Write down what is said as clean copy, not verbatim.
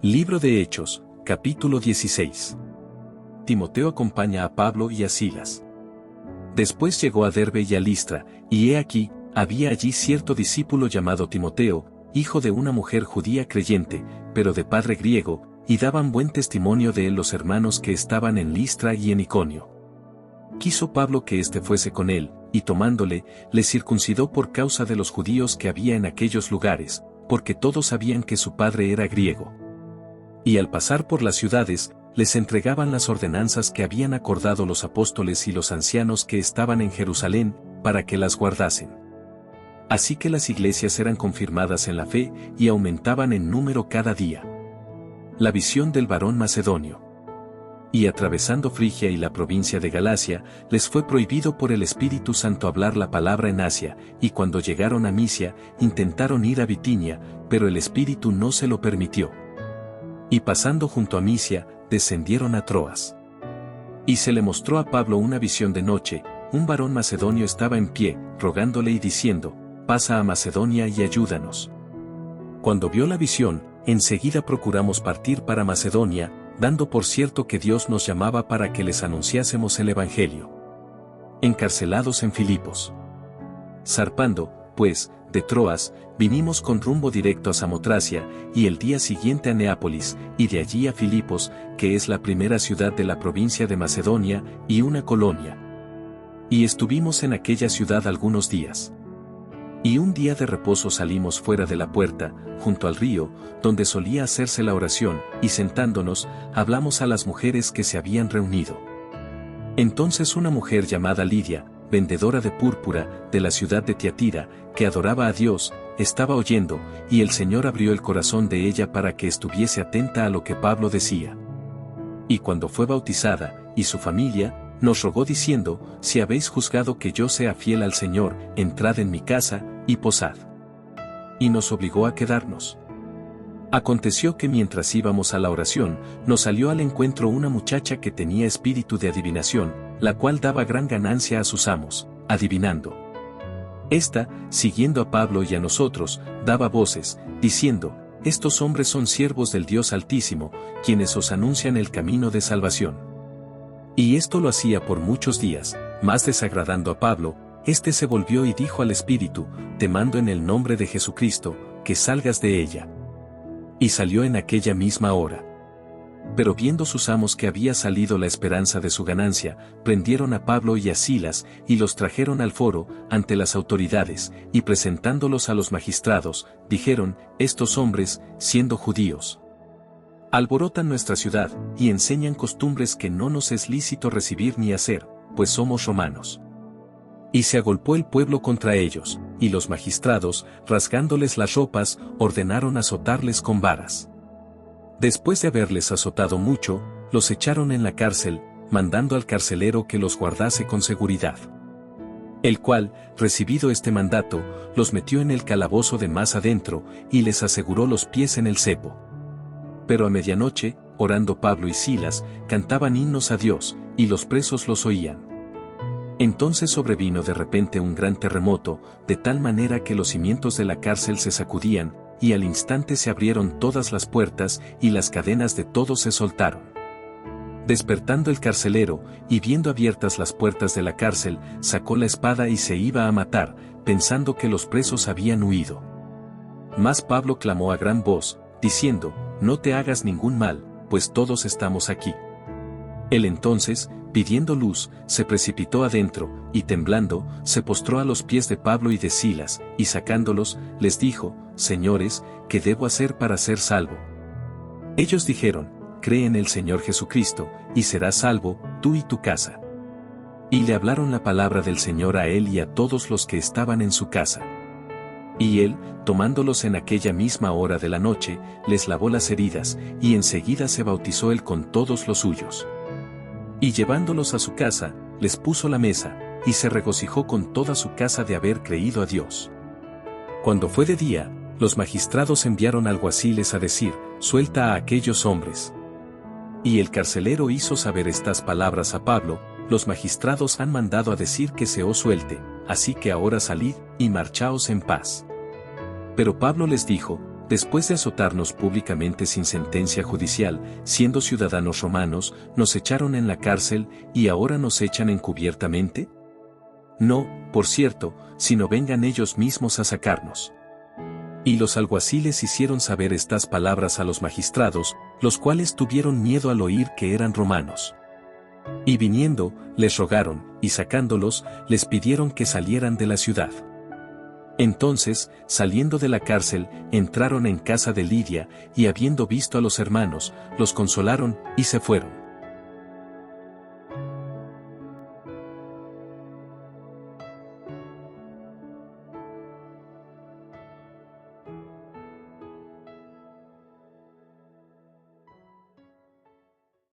Libro de Hechos, capítulo 16. Timoteo acompaña a Pablo y a Silas. Después llegó a Derbe y a Listra, y he aquí, había allí cierto discípulo llamado Timoteo, hijo de una mujer judía creyente, pero de padre griego, y daban buen testimonio de él los hermanos que estaban en Listra y en Iconio. Quiso Pablo que éste fuese con él, y tomándole, le circuncidó por causa de los judíos que había en aquellos lugares, porque todos sabían que su padre era griego. Y al pasar por las ciudades, les entregaban las ordenanzas que habían acordado los apóstoles y los ancianos que estaban en Jerusalén, para que las guardasen. Así que las iglesias eran confirmadas en la fe y aumentaban en número cada día. La visión del varón macedonio. Y atravesando Frigia y la provincia de Galacia, les fue prohibido por el Espíritu Santo hablar la palabra en Asia, y cuando llegaron a Misia, intentaron ir a Bitinia, pero el Espíritu no se lo permitió. Y pasando junto a Misia, descendieron a Troas. Y se le mostró a Pablo una visión de noche, un varón macedonio estaba en pie, rogándole y diciendo, pasa a Macedonia y ayúdanos. Cuando vio la visión, enseguida procuramos partir para Macedonia, dando por cierto que Dios nos llamaba para que les anunciásemos el Evangelio. Encarcelados en Filipos. Zarpando, pues, de Troas, vinimos con rumbo directo a Samotracia, y el día siguiente a Neápolis, y de allí a Filipos, que es la primera ciudad de la provincia de Macedonia, y una colonia. Y estuvimos en aquella ciudad algunos días. Y un día de reposo salimos fuera de la puerta, junto al río, donde solía hacerse la oración, y sentándonos, hablamos a las mujeres que se habían reunido. Entonces una mujer llamada Lidia, vendedora de púrpura, de la ciudad de Tiatira, que adoraba a Dios, estaba oyendo, y el Señor abrió el corazón de ella para que estuviese atenta a lo que Pablo decía. Y cuando fue bautizada, y su familia, nos rogó diciendo, si habéis juzgado que yo sea fiel al Señor, entrad en mi casa, y posad. Y nos obligó a quedarnos. Aconteció que mientras íbamos a la oración, nos salió al encuentro una muchacha que tenía espíritu de adivinación, la cual daba gran ganancia a sus amos, adivinando. Esta, siguiendo a Pablo y a nosotros, daba voces, diciendo, estos hombres son siervos del Dios Altísimo, quienes os anuncian el camino de salvación. Y esto lo hacía por muchos días, más desagradando a Pablo, éste se volvió y dijo al espíritu, te mando en el nombre de Jesucristo, que salgas de ella. Y salió en aquella misma hora. Pero viendo sus amos que había salido la esperanza de su ganancia, prendieron a Pablo y a Silas, y los trajeron al foro, ante las autoridades, y presentándolos a los magistrados, dijeron, estos hombres, siendo judíos, alborotan nuestra ciudad, y enseñan costumbres que no nos es lícito recibir ni hacer, pues somos romanos. Y se agolpó el pueblo contra ellos, y los magistrados, rasgándoles las ropas, ordenaron azotarles con varas. Después de haberles azotado mucho, los echaron en la cárcel, mandando al carcelero que los guardase con seguridad. El cual, recibido este mandato, los metió en el calabozo de más adentro, y les aseguró los pies en el cepo. Pero a medianoche, orando Pablo y Silas, cantaban himnos a Dios, y los presos los oían. Entonces sobrevino de repente un gran terremoto, de tal manera que los cimientos de la cárcel se sacudían, y al instante se abrieron todas las puertas, y las cadenas de todos se soltaron. Despertando el carcelero, y viendo abiertas las puertas de la cárcel, sacó la espada y se iba a matar, pensando que los presos habían huido. Mas Pablo clamó a gran voz, diciendo, no te hagas ningún mal, pues todos estamos aquí. Él entonces, pidiendo luz, se precipitó adentro, y temblando, se postró a los pies de Pablo y de Silas, y sacándolos, les dijo, señores, ¿qué debo hacer para ser salvo? Ellos dijeron, cree en el Señor Jesucristo, y serás salvo, tú y tu casa. Y le hablaron la palabra del Señor a él y a todos los que estaban en su casa. Y él, tomándolos en aquella misma hora de la noche, les lavó las heridas, y enseguida se bautizó él con todos los suyos. Y llevándolos a su casa, les puso la mesa, y se regocijó con toda su casa de haber creído a Dios. Cuando fue de día, los magistrados enviaron alguaciles a decir, suelta a aquellos hombres. Y el carcelero hizo saber estas palabras a Pablo, los magistrados han mandado a decir que se os suelte, así que ahora salid, y marchaos en paz. Pero Pablo les dijo, Después de azotarnos públicamente sin sentencia judicial, siendo ciudadanos romanos, nos echaron en la cárcel, ¿y ahora nos echan encubiertamente? No, por cierto, sino vengan ellos mismos a sacarnos. Y los alguaciles hicieron saber estas palabras a los magistrados, los cuales tuvieron miedo al oír que eran romanos. Y viniendo, les rogaron, y sacándolos, les pidieron que salieran de la ciudad. Entonces, saliendo de la cárcel, entraron en casa de Lidia, y habiendo visto a los hermanos, los consolaron, y se fueron.